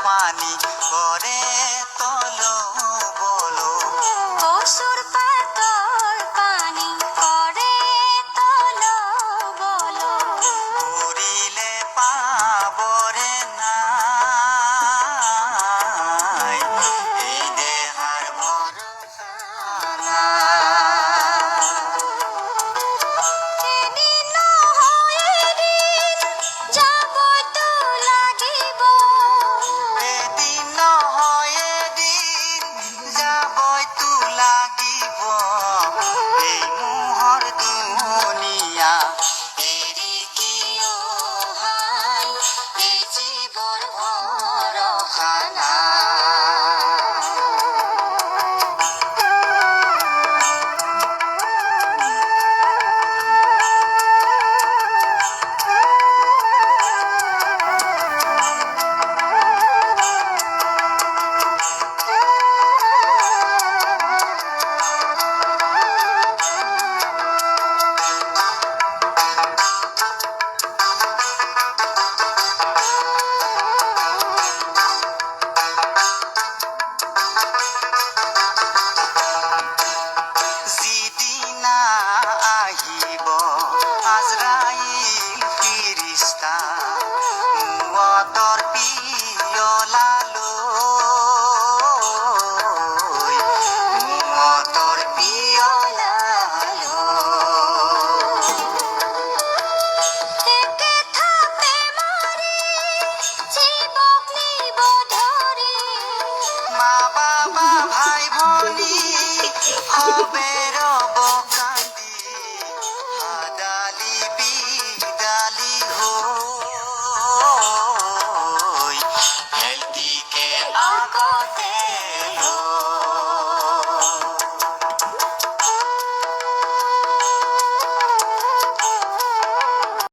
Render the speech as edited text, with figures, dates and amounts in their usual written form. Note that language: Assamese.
পানি করে তল বলো কসুর পাতর পানি করে তল বলো পুরিলে পাবরে নাই এই দেহার ভরসা নাই। এদিন হয়ে দিন যাব তো লাগিব এদিন হয়ে দিন যাবই তো লাগিব এই মোহর দুনিয়া এরি কি হাই এই জীবন ভরসা নাই। যিদিনা আহিব আজৰাইল ফিৰিষ্টা মুৱাতৰ পিয়লালৈ মুৱাতৰ পিয়লালৈ একে থাপে মারি জীবক নিব ধরি মা বাবা ভাই ভনী হবে রব কান্দি হাদালি বিদালি হই হেলদিকে আগত